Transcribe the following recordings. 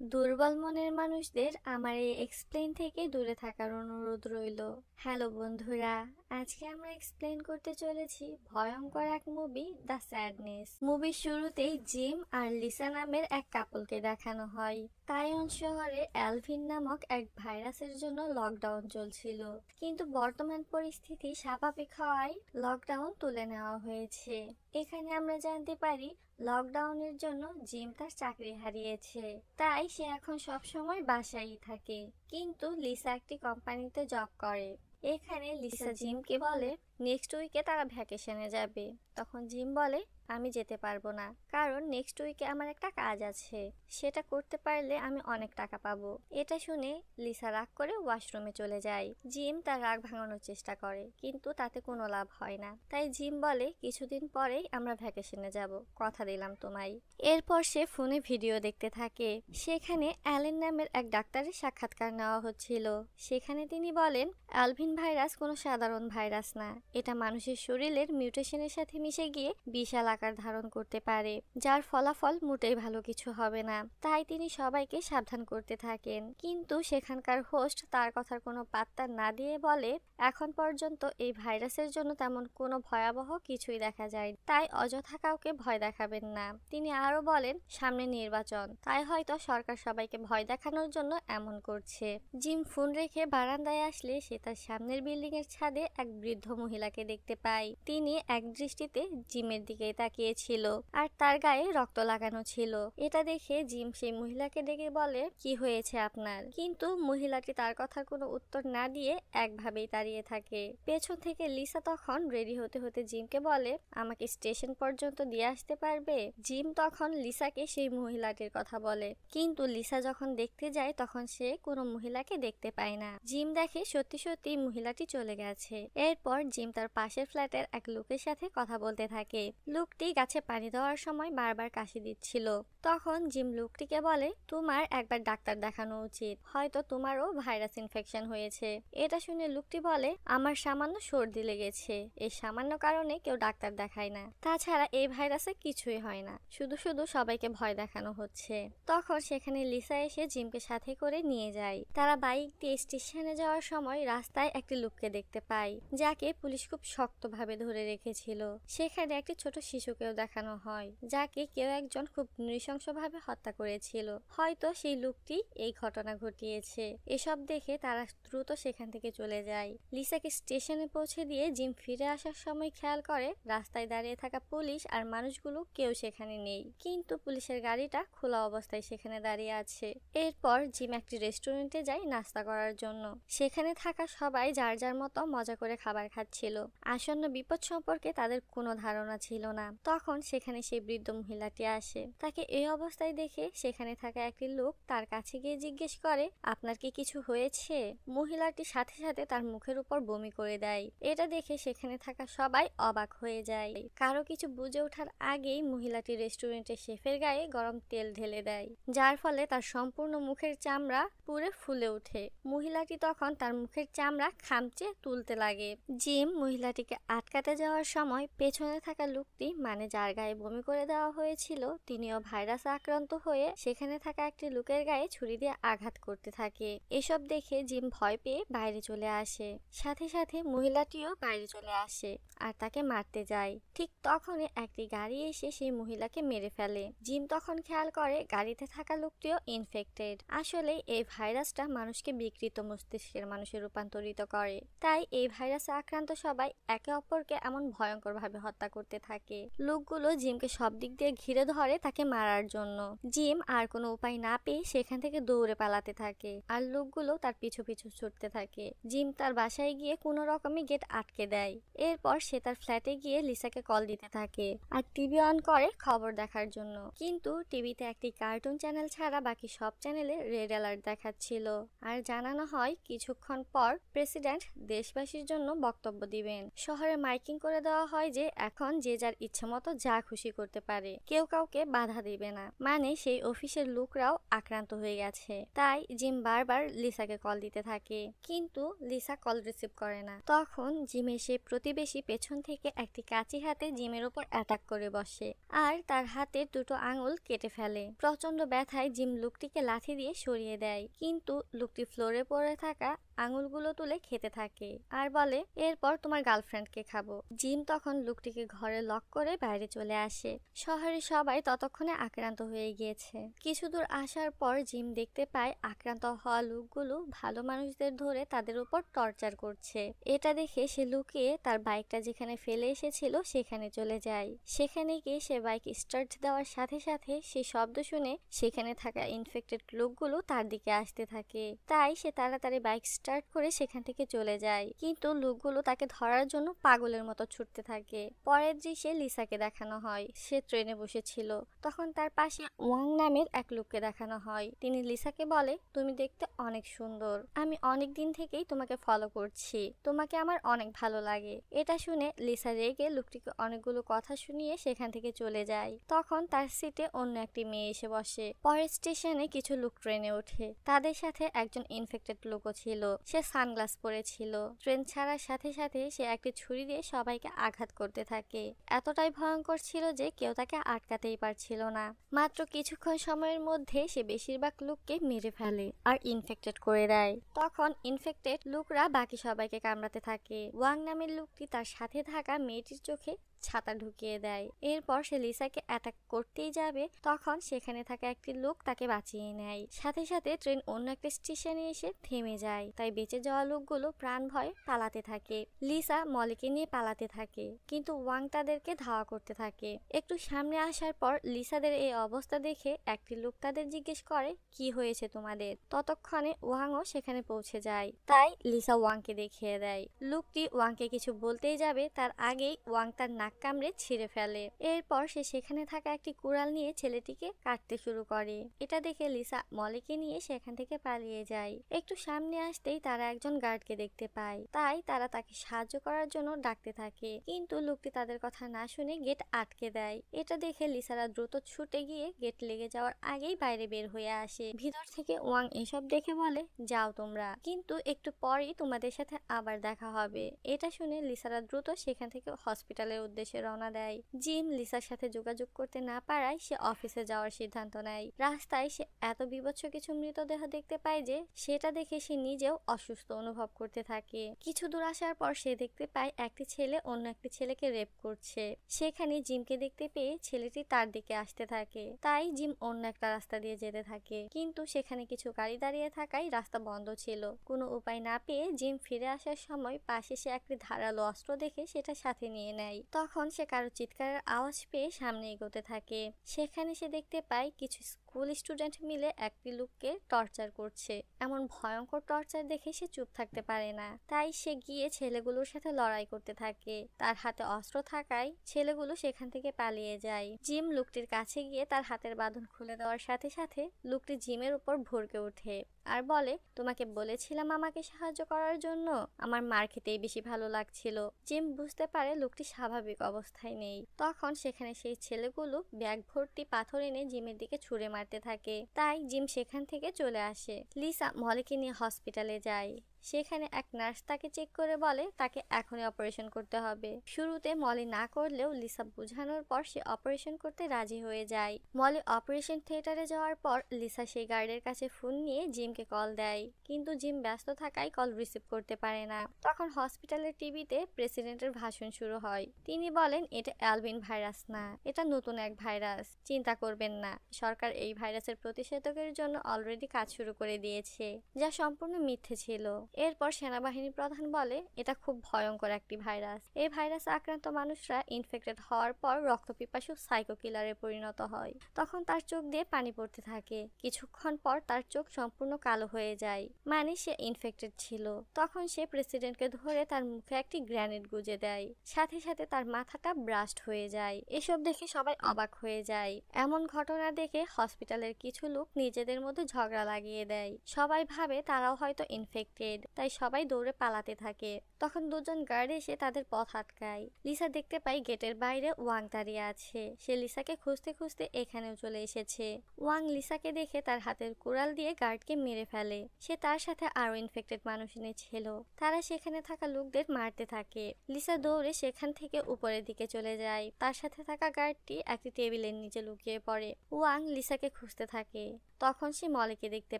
দুর্বল মনের মানুষদের আমার এই এক্সপ্লেন থেকে দূরে থাকার অনুরোধ রইল। হ্যালো বন্ধুরা, আজকে আমরা এক্সপ্লেন করতে চলেছি ভয়ঙ্কর এক মুভি, দ্য স্যাডনেস। মুভির শুরুতেই জিম আর লিসা নামের এক কাপলকে দেখানো হয়। তাইওয়ান শহরে অ্যালভিন নামক এক ভাইরাসের জন্য লকডাউন চলছিল, কিন্তু বর্তমান পরিস্থিতি স্বাভাবিক হওয়ায় লকডাউন তুলে নেওয়া হয়েছে। এখানে আমরা জানতে পারি লকডাউনের জন্য জিম তার চাকরি হারিয়েছে, তাই সে এখন সব সময় বাসায় থাকে। কিন্তু লিসা একটি কোম্পানিতে জব করে। এখানে লিসা জিমকে বলে নেক্সট উইকে তারা ভ্যাকেশনে যাবে। তখন জিম বলে আমি যেতে পারবো না, কারণ নেক্সট উইকে আমার একটা কাজ আছে, সেটা করতে পারলে আমি অনেক টাকা পাবো। এটা শুনে লিসা রাগ করে ওয়াশরুমে চলে যায়। জিম তার রাগ ভাঙানোর চেষ্টা করে, কিন্তু তাতে কোনো লাভ হয় না। তাই জিম বলে কিছুদিন পরেই আমরা ভ্যাকেশনে যাব, কথা দিলাম তোমায়। এরপর সে ফোনে ভিডিও দেখতে থাকে। সেখানে অ্যালেন নামের এক ডাক্তারের সাক্ষাৎকার নেওয়া হচ্ছিল। সেখানে তিনি বলেন অ্যালভিন ভাইরাস কোনো সাধারণ ভাইরাস না, এটা মানুষের শরীরের মিউটেশনের সাথে মিশে গিয়ে বিশাল আকার ধারণ করতে পারে, যার ফলাফল মোটেই ভালো কিছু হবে না। তাই তিনি সবাইকে সাবধান করতে থাকেন। কিন্তু সেখানকার হোস্ট তার কথার কোনো পাত্তা না দিয়ে বলে এখন পর্যন্ত এই ভাইরাসের জন্য তেমন কোনো ভয়াবহ কিছুই দেখা যায়, তাই অযথা কাউকে ভয় দেখাবেন না। তিনি আরো বলেন সামনে নির্বাচন, তাই হয়তো সরকার সবাইকে ভয় দেখানোর জন্য এমন করছে। জিম ফোন রেখে বারান্দায় আসলে সে তার সামনের বিল্ডিং এর ছাদে এক বৃদ্ধ মহিলাকে দেখতে পায়। তিনি এক দৃষ্টিতে জিমের দিকে তাকিয়েছিল, আর তার গায়ে রক্ত লাগানো ছিল। এটা দেখে জিম সেই মহিলাকে ডেকে বলে কি হয়েছে আপনার, কিন্তু মহিলাটি তার কথার কোনো উত্তর না দিয়ে একভাবেই দাঁড়িয়ে থাকে। পেছন থেকে লিসা তখন রেডি হতে হতে জিমকে বলে আমাকে স্টেশন পর্যন্ত দিয়ে আসতে পারবে। জিম তখন লিসাকে সেই মহিলাটির কথা বলে, কিন্তু লিসা যখন দেখতে যায় তখন সে কোনো মহিলাকে দেখতে পায় না। জিম দেখে সত্যি সত্যি মহিলাটি চলে গেছে। এরপর জিম তার পাশের ফ্ল্যাটের এক লোকের সাথে কথা বলতে থাকে। লোকটি গাছে পানি দেওয়ার সময় বারবার কাশি দিচ্ছিল। তখন জিম লোকটিকে বলে তোমার একবার ডাক্তার দেখানো উচিত, হয়তো তোমারও ভাইরাস ইনফেকশন হয়েছে। এটা শুনে লোকটি বলে আমার সামান্য সর্দি লেগেছে, এই সামান্য কারণে কেউ ডাক্তার দেখায় না, তাছাড়া এই ভাইরাসে কিছুই হয় না, শুধু শুধু সবাইকে ভয় দেখানো হচ্ছে। তখন সেখানে লিসা এসে জিমকে সাথে করে নিয়ে যায়। তারা বাইক দিয়ে স্টেশনে যাওয়ার সময় রাস্তায় একটি লোককে দেখতে পায়, যাকে পুলিশ খুব শক্তভাবে ধরে রেখেছিল। সেখানে একটি ছোট শিশুকেও দেখানো হয়, যাকে কেউ একজন খুব নৃশংসভাবে হত্যা করেছিল। হয়তো সেই লোকটি এই ঘটনা ঘটিয়েছে। এসব দেখে তারা দ্রুত সেখান থেকে চলে যায়। লিসাকে স্টেশনে পৌঁছে দিয়ে জিম ফিরে আসার সময় খেয়াল করে রাস্তায় দাঁড়িয়ে থাকা পুলিশ আর মানুষগুলো কেউ সেখানে নেই, কিন্তু পুলিশের গাড়িটা খোলা অবস্থায় সেখানে দাঁড়িয়ে আছে। এরপর জিম একটি রেস্টুরেন্টে যায় নাস্তা করার জন্য। সেখানে থাকা সবাই যার যার মতো মজা করে খাবার খাচ্ছিল। আসন্ন বিপদ সম্পর্কে তাদের কোনো ধারণা ছিল না। তখন সেখানে সেই বৃদ্ধ মহিলাটি আসে। তাকে এই অবস্থায় দেখে সেখানে থাকা একটি লোক তার কাছে গিয়ে জিজ্ঞেস করে আপনার কি কিছু হয়েছে। মহিলাটি সাথে সাথে তার মুখের উপর বমি করে দেয়। এটা দেখে সেখানে থাকা সবাই অবাক হয়ে যায়। কারো কিছু বুঝে ওঠার আগেই মহিলাটি রেস্টুরেন্টের শেফের গায়ে গরম তেল ঢেলে দেয়, যার ফলে তার সম্পূর্ণ মুখের চামড়া পুড়ে ফুলে ওঠে। মহিলাটি তখন তার মুখের চামড়া খামচে তুলতে লাগে। জিম মহিলাটিকে আটকাতে যাওয়ার সময় পেছনে থাকা লোকটি, মানে যার গায়ে বমি করে দেওয়া হয়েছিল, তিনিও ভাইরাসে আক্রান্ত হয়ে সেখানে থাকা একটি লোকের গায়ে ছুরি দিয়ে আঘাত করতে থাকে। এসব দেখে জিম ভয় পেয়ে বাইরে চলে আসে। সাথে সাথে মহিলাটিও বাইরে চলে আসে আর তাকে মারতে যায়। ঠিক তখনই একটি গাড়ি এসে সেই মহিলাকে মেরে ফেলে। জিম তখন খেয়াল করে গাড়িতে থাকা লোকটিও ইনফেক্টেড। আসলে এই ভাইরাসটা মানুষকে বিকৃত মস্তিষ্কের মানুষে রূপান্তরিত করে, তাই এই ভাইরাসে আক্রান্ত সবাই একে অপরকে এমন ভয়ঙ্কর ভাবে হত্যা করতে থাকে। লোকগুলো জিমকে সব দিক দিয়ে ঘিরে ধরে তাকে মারার জন্য। জিম আর কোনো উপায় না পেয়ে সেখান থেকে দৌড়ে পালাতে থাকে, আর লোকগুলো তার পিছু পিছু ছুটতে থাকে। জিম তার বাসায় গিয়ে কোনো রকমে গেট আটকে দেয়। এরপর সে তার ফ্ল্যাটে গিয়ে লিসাকে কল দিতে থাকে আর টিভি অন করে খবর দেখার জন্য। কিন্তু টিভিতে একটি কার্টুন চ্যানেল ছাড়া বাকি সব চ্যানেলে রেড অ্যালার্ট দেখাচ্ছিল, আর জানানো হয় কিছুক্ষণ পর প্রেসিডেন্ট দেশবাসীর জন্য বক্তব্য দিবেন। শহরে মাইকিং করে দেওয়া হয় যে এখন যে যার ইচ্ছে মতো যা খুশি করতে পারে, কেউ কাউকে বাধা দিবে না, মানে সেই অফিসের লোকরাও আক্রান্ত হয়ে গেছে। তাই জিম বারবার লিসাকে কল দিতে থাকে, কিন্তু লিসা কল রিসিভ করে না। তখন জিমের সেই প্রতিবেশী পেছন থেকে একটি কাঁচি হাতে জিমের উপর অ্যাটাক করে বসে আর তার হাতের দুটো আঙুল কেটে ফেলে। প্রচন্ড ব্যথায় জিম লোকটিকে লাঠি দিয়ে সরিয়ে দেয়, কিন্তু লোকটি ফ্লোরে পড়ে থাকা আঙুলগুলো তুলে খেতে থাকে আর বলে, এরপর তোমার গার্লফ্রেন্ডকে খাবো। জিম তখন লোকটিকে ঘরে লক করে বাইরে চলে আসে। শহরে সবাই ততক্ষণে আক্রান্ত হয়ে গিয়েছে। কিছু দূর আসার পর জিম দেখতে পায় আক্রান্ত হওয়া লোকগুলো ভালো মানুষদের ধরে তাদের উপর টর্চার করছে। এটা দেখে সে লুকিয়ে তার বাইকটা যেখানে ফেলে এসেছিল সেখানে চলে যায়। সেখানে গিয়ে সে বাইক স্টার্ট দেওয়ার সাথে সাথে সে শব্দ শুনে সেখানে থাকা ইনফেক্টেড লোকগুলো তার দিকে আসতে থাকে। তাই সে তাড়াতাড়ি বাইক স্টার্ট করে সেখান থেকে চলে যায়, কিন্তু লোকগুলো তাকে ধরার জন্য পাগলের মতো ছুটতে থাকে। পরের দৃশ্যে লিসাকে দেখানো হয়, সে ট্রেনে বসেছিল। তখন তার পাশে ওয়াং নামের এক লোককে দেখানো হয়। তিনি লিসাকে বলে, তুমি দেখতে অনেক সুন্দর, আমি অনেক দিন থেকেই তোমাকে ফলো করছি, তোমাকে আমার অনেক ভালো লাগে। এটা শুনে লিসা রেগে লোকটিকে অনেকগুলো কথা শুনিয়ে সেখান থেকে চলে যায়। তখন তার সিটে অন্য একটি মেয়ে এসে বসে। পরের স্টেশনে কিছু লোক ট্রেনে ওঠে, তাদের সাথে একজন ইনফেক্টেড লোকও ছিল। সে সানগ্লাস পরেছিল। ট্রেন ছাড়ার সাথে সাথে সে একটি ছুরি দিয়ে সবাইকে আঘাত করতে থাকে। এতটাই ভয়ঙ্কর ছিল যে কেউ তাকে আটকাতেই পারছিল না। মাত্র কিছুক্ষণ সময়ের মধ্যে সে বেশিরভাগ লোককে মেরে ফেলে আর ইনফেক্টেড করে দেয়। তখন ইনফেক্টেড লোকরা বাকি সবাইকে কামড়াতে থাকে। ওয়াং নামের লোকটি তার সাথে থাকা মেয়েটির চোখে ছাতা ঢুকিয়ে দেয়। এরপর সে লিসাকে অ্যাটাক করতেই যাবে, তখন সেখানে থাকা একটি লোক তাকে বাঁচিয়ে নেয়। সাথে সাথে ট্রেন অন্য একটা স্টেশনে এসে থেমে যায়। তাই বেঁচে যাওয়া লোকগুলো প্রাণ ভয়ে পালাতে থাকে। লিসা মলিকে নিয়ে পালাতে থাকে, কিন্তু ওয়াং তাদেরকে ধাওয়া করতে থাকে। একটু সামনে আসার পর লিসাদের এই অবস্থা দেখে একটি লোক তাদের জিজ্ঞেস করে, কি হয়েছে তোমাদের? ততক্ষণে ওয়াংও সেখানে পৌঁছে যায়। তাই লিসা ওয়াংকে দেখিয়ে দেয়। লোকটি ওয়াংকে কিছু বলতেই যাবে, তার আগেই ওয়াং তার নাক কামড়ে ছিঁড়ে ফেলে। এরপর সে সেখানে থাকা একটি কুড়াল নিয়ে ছেলেটিকে কাটতে শুরু করে। এটা দেখে লিসা মলিকে নিয়ে সেখান থেকে পালিয়ে যায়। একটু সামনে আসতেই তারা একজন গার্ডকে দেখতে পায়, তাই তারা তাকে সাহায্য করার জন্য ডাকতে থাকে, কিন্তু লোকটি তাদের কথা না শুনে গেট আটকে দেয়। এটা দেখে লিসারা দ্রুত ছুটে গিয়ে গেট লেগে যাওয়ার আগেই বাইরে বের হয়ে আসে। ভিতর থেকে ওয়াং এসব দেখে বলে, যাও তোমরা, কিন্তু একটু পরেই তোমাদের সাথে আবার দেখা হবে। এটা শুনে লিসারা দ্রুত সেখান থেকে হসপিটালের উদ্দেশ্যে রওনা দেয়। জিম লিসার সাথে যোগাযোগ করতে না পারায় সে অফিসে যাওয়ার সিদ্ধান্ত নেয়। রাস্তায় সে এত বীভৎস কিছু মৃতদেহ দেখতে পায় যে সেটা দেখে সে নিজেও অসুস্থ অনুভব করতে থাকে। কিছু দূর আসার পর সে দেখতে পায় একটি ছেলে অন্য একটি ছেলেকে রেপ করছে। সেখানে জিমকে দেখতে পেয়ে ছেলেটি তার দিকে আসতে থাকে, তাই জিম অন্য একটা রাস্তা দিয়ে যেতে থাকে, কিন্তু সেখানে কিছু গাড়ি দাঁড়িয়ে থাকায় রাস্তা বন্ধ ছিল। কোনো উপায় না পেয়ে জিম ফিরে আসার সময় পাশে সে একটি ধারালো অস্ত্র দেখে সেটা সাথে নিয়ে নেয়। তখন সে কারো চিৎকারের আওয়াজ পেয়ে সামনে এগোতে থাকে। সেখানে সে দেখতে পায় কিছু স্কুল স্টুডেন্ট মিলে একটি লোককে টর্চার করছে। এমন ভয়ঙ্কর টর্চার দেখে সে চুপ থাকতে পারে না, তাই সে গিয়ে ছেলেগুলোর সাথে লড়াই করতে থাকে। তার হাতে অস্ত্র থাকায় ছেলেগুলো সেখান থেকে পালিয়ে যায়। জিম লোকটির কাছে গিয়ে তার হাতের বাঁধন খুলে দেওয়ার সাথে সাথে লোকটি জিমের উপর ভড়কে ওঠে আর বলে, তোমাকে বলেছিলাম আমাকে সাহায্য করার জন্য, আমার মার খেতেই বেশি ভালো লাগছিল। জিম বুঝতে পারে লোকটি স্বাভাবিক অবস্থায় নেই। তখন সেখানে সেই ছেলেগুলো ব্যাগ ভর্তি পাথর এনে জিমের দিকে ছুঁড়ে মারতে থাকে, তাই জিম সেখান থেকে চলে আসে। লিসা মলিকে নিয়ে হসপিটালে যায়। সেখানে এক নার্স তাকে চেক করে বলে তাকে এখনই অপারেশন করতে হবে। শুরুতে মলি না করলেও লিসা বোঝানোর পর সে অপারেশন করতে রাজি হয়ে যায়। মলি অপারেশন থিয়েটারে যাওয়ার পর লিসা সেই গার্ডের কাছে ফোন নিয়ে জিমকে কল দেয়, কিন্তু জিম ব্যস্ত থাকায় কল রিসিভ করতে পারে না। তখন হসপিটালের টিভিতে প্রেসিডেন্টের ভাষণ শুরু হয়। তিনি বলেন, এটা অ্যালবিন ভাইরাস না, এটা নতুন এক ভাইরাস, চিন্তা করবেন না, সরকার এই ভাইরাসের প্রতিষেধকের জন্য অলরেডি কাজ শুরু করে দিয়েছে, যা সম্পূর্ণ মিথ্যে ছিল। এরপর সেনাবাহিনী প্রধান বলে, এটা খুব ভয়ঙ্কর একটি ভাইরাস। এই ভাইরাস আক্রান্ত মানুষরা ইনফেক্টেড হওয়ার পর রক্তপিপাসু সাইকো কিলারে পরিণত হয়। তখন তার চোখ দিয়ে পানি পড়তে থাকে। কিছুক্ষণ পর তার চোখ সম্পূর্ণ কালো হয়ে যায়, মানে সে ইনফেক্টেড ছিল। তখন সে প্রেসিডেন্টকে ধরে তার মুখে একটি গ্রেনেড গুজে দেয়, সাথে সাথে তার মাথাটা ব্রাস্ট হয়ে যায়। এসব দেখে সবাই অবাক হয়ে যায়। এমন ঘটনা দেখে হসপিটালের কিছু লোক নিজেদের মধ্যে ঝগড়া লাগিয়ে দেয়। সবাই ভাবে তারাও হয়তো ইনফেক্টেড। বেড, তাই সবাই দৌড়ে পালাতে থাকে। তখন দুজন গার্ড এসে তাদের পথ আটকায়। লিসা দেখতে পাই গেটের বাইরে ওয়াং দাঁড়িয়ে আছে। সে লিসাকে খুঁজতে খুঁজতে এখানেও চলে এসেছে। ওয়াং লিসাকে দেখে তার হাতের কুড়াল দিয়ে গার্ডকে মেরে ফেলে। সে তার সাথে আরো ইনফেক্টেড মানুষ এনেছিল। তারা সেখানে থাকা লোকদের মারতে থাকে। লিসা দৌড়ে সেখান থেকে উপরের দিকে চলে যায়। তার সাথে থাকা গার্ডটি একটি টেবিলের নিচে লুকিয়ে পড়ে। ওয়াং লিসাকে খুঁজতে থাকে। তখন সে মলিকে দেখতে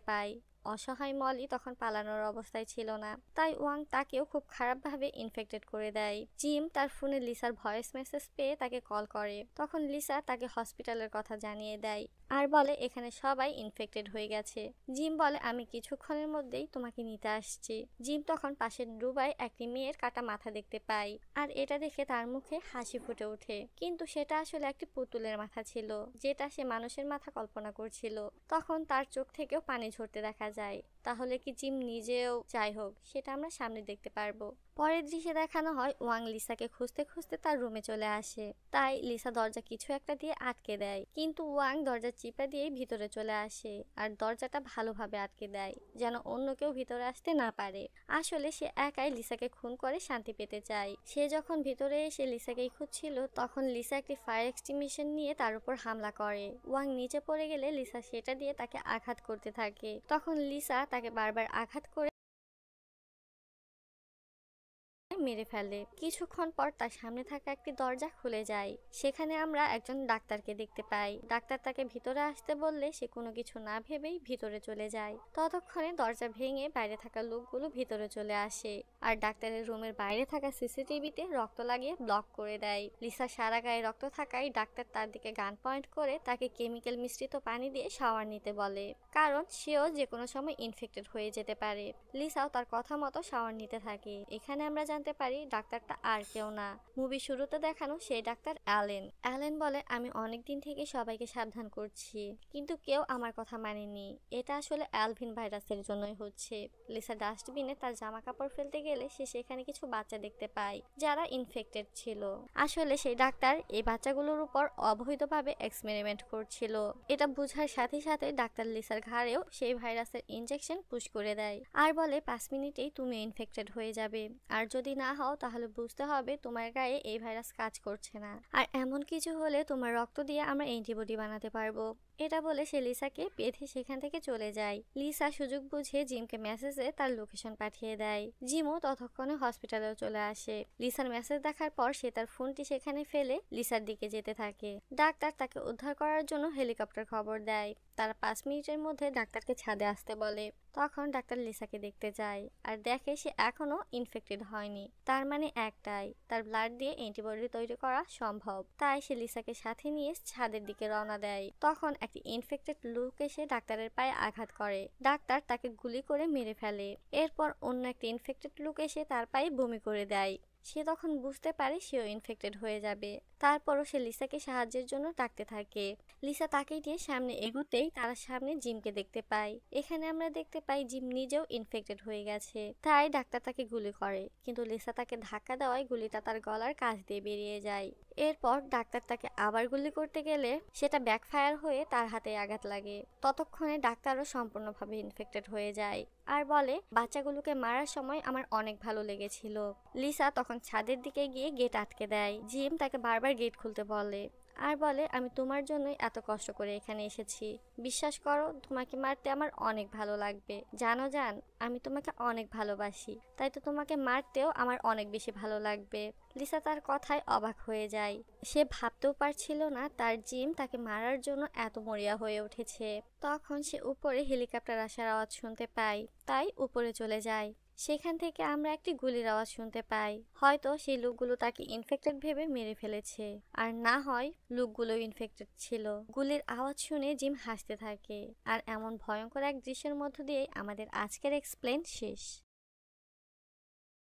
পায়। অসহায় মলি তখন পালানোর অবস্থায় ছিল না, তাই ওয়াং তাকেও খুব খারাপভাবে ইনফেক্টেড করে দেয়। জিম তার ফোনে লিসার ভয়েস মেসেজ পেয়ে তাকে কল করে। তখন লিসা তাকে হসপিটালের কথা জানিয়ে দেয় আর বলে এখানে সবাই ইনফেক্টেড হয়ে গেছে। জিম বলে আমি কিছুক্ষণের মধ্যেই তোমাকে নিতে আসছি। জিম তখন পাশের ডুবায় একটি মেয়ের কাটা মাথা দেখতে পায় আর এটা দেখে তার মুখে হাসি ফুটে ওঠে, কিন্তু সেটা আসলে একটি পুতুলের মাথা ছিল, যেটা সে মানুষের মাথা কল্পনা করছিল। তখন তার চোখ থেকেও পানি ঝরতে দেখা যায়। তাহলে কি জিম নিজেও? যাই হোক, সেটা আমরা সামনে দেখতে পারবো। পরের দৃশ্যে দেখানো হয় ওয়াং লিসাকে খুঁজতে খুঁজতে তার রুমে চলে আসে। তাই লিসা দরজা কিছু একটা দিয়ে আটকে দেয়, কিন্তু ওয়াং দরজা চিপা দিয়ে ভিতরে চলে আসে আর দরজাটা ভালোভাবে আটকে দেয় যেন অন্য কেউ ভিতরে আসতে না পারে। আসলে সে একাই লিসাকে খুন করে শান্তি পেতে চায়। সে যখন ভিতরে এসে লিসাকেই খুঁজছিল, তখন লিসা একটি ফায়ার এক্সটিংগুইশার নিয়ে তার উপর হামলা করে। ওয়াং নিচে পড়ে গেলে লিসা সেটা দিয়ে তাকে আঘাত করতে থাকে। তখন লিসা তাকে বারবার আঘাত করে মেরে ফেলে। কিছুক্ষণ পর তার সামনে থাকা একটি দরজা খুলে যায়। সেখানে আমরা একজন ডাক্তারকে দেখতে পাই। ডাক্তার তাকে ভিতরে আসতে বললে সে কোনো কিছু না ভেবেই ভিতরে চলে যায়। ততক্ষণে দরজা ভেঙে বাইরে থাকা লোকগুলো ভিতরে চলে আসে আর ডাক্তারের রুমের বাইরে থাকা সিসিটিভিতে রক্ত লাগিয়ে ব্লক করে দেয়। লিসা সারা গায়ে রক্ত থাকায় ডাক্তার তার দিকে গান পয়েন্ট করে তাকে কেমিক্যাল মিশ্রিত পানি দিয়ে শাওয়ার নিতে বলে, কারণ সেও যে কোনো সময় ইনফেক্টেড হয়ে যেতে পারে। লিসাও তার কথা মতো শাওয়ার নিতে থাকে। এখানে আমরা জানতে পারি ডাক্তারটা আর কেউ না, মুভি শুরুতে দেখানো সেই ডাক্তার অ্যালেন। অ্যালেন বলে আমি অনেকদিন থেকে সবাইকে সাবধান করছি, কিন্তু কেউ আমার কথা মানেনি। এটা আসলে অ্যালভিন ভাইরাসের জন্যই হচ্ছে। লিসা ডাস্টবিনে তার জামা কাপড় ফেলতে গেলে সে সেখানে কিছু বাচ্চা দেখতে পায় যারা ইনফেক্টেড ছিল। আসলে সেই ডাক্তার এই বাচ্চাগুলোর উপর অবৈধভাবে এক্সপেরিমেন্ট করছিল। এটা বোঝার সাথে সাথে ডাক্তার লিসার ঘাড়েও সেই ভাইরাসের ইনজেকশন পুশ করে দেয় আর বলে 5 মিনিটেই তুমি ইনফেক্টেড হয়ে যাবে, আর যদি না হও তাহলে বুঝতে হবে তোমার গায়ে এই ভাইরাস কাজ করছে না, আর এমন কিছু হলে তোমার রক্ত দিয়ে আমরা অ্যান্টিবডি বানাতে পারবো। এটা বলে সে লিসাকে বেঁধে সেখান থেকে চলে যায়। লিসা সুযোগ বুঝে জিমকে মেসেজে তার লোকেশন পাঠিয়ে দেয়। জিমও ততক্ষণে হসপিটালেও চলে আসে। লিসার মেসেজ দেখার পর সে তার ফোনটি সেখানে ফেলে লিসার দিকে যেতে থাকে। ডাক্তার তাকে উদ্ধার করার জন্য হেলিকপ্টার খবর দেয়। তারা 5 মিনিটের মধ্যে ডাক্তারকে ছাদে আসতে বলে। তখন ডাক্তার লিসাকে দেখতে যায় আর দেখে সে এখনো ইনফেক্টেড হয়নি। তার মানে একটাই, তার ব্লাড দিয়ে অ্যান্টিবডি তৈরি করা সম্ভব। তাই সে লিসাকে সাথে নিয়ে ছাদের দিকে রওনা দেয়। তখন একটি ইনফেক্টেড লোক এসে ডাক্তারের পায়ে আঘাত করে। ডাক্তার তাকে গুলি করে মেরে ফেলে। এরপর অন্য একটি ইনফেক্টেড লোক এসে তার পায়ে বমি করে দেয়। সে তখন বুঝতে পারে সেও ইনফেক্টেড হয়ে যাবে। তারপরও সে লিসাকে সাহায্যের জন্য ডাকতে থাকে। লিসা তাকে নিয়ে সামনে এগোতেই তার সামনে জিমকে দেখতে পায়। এখানে আমরা দেখতে পাই জিম নিজেও ইনফেক্টেড হয়ে গেছে, তাই ডাক্তার তাকে গুলি করে, কিন্তু লিসা তাকে ধাক্কা দেওয়ায় গুলিটা তার গলার কাছ দিয়ে বেরিয়ে যায়। এরপর ডাক্তার তাকে আবার গুলি করতে গেলে সেটা ব্যাকফায়ার হয়ে তার হাতে আঘাত লাগে। ততক্ষণে ডাক্তারও সম্পূর্ণভাবে ইনফেক্টেড হয়ে যায় আর বলে বাচ্চাগুলোকে মারার সময় আমার অনেক ভালো লেগেছিল। লিসা তখন ছাদের দিকে গিয়ে গেট আটকে দেয়। জিম তাকে বারবার গেট খুলতে বলে আর বলে আমি তোমার জন্যই এত কষ্ট করে এখানে এসেছি। বিশ্বাস করো, তোমাকে মারতে আমার অনেক ভালো লাগবে। জানো জান, আমি তোমাকে অনেক ভালোবাসি, তাই তো তোমাকে মারতেও আমার অনেক বেশি ভালো লাগবে। লিসা তার কথায় অবাক হয়ে যায়। সে ভাবতেও পারছিল না তার জিম তাকে মারার জন্য এত মরিয়া হয়ে উঠেছে। তখন সে উপরে হেলিকপ্টার আসার আওয়াজ শুনতে পায়, তাই উপরে চলে যায়। সেখান থেকে আমরা একটি গুলির আওয়াজ শুনতে পাই। হয়তো সেই লোকগুলো তাকে ইনফেক্টেড ভেবে মেরে ফেলেছে, আর না হয় লোকগুলো ইনফেক্টেড ছিল। গুলির আওয়াজ শুনে জিম হাসতে থাকে। আর এমন ভয়ঙ্কর এক দৃশ্যের মধ্য দিয়ে আমাদের আজকের এক্সপ্লেন শেষ।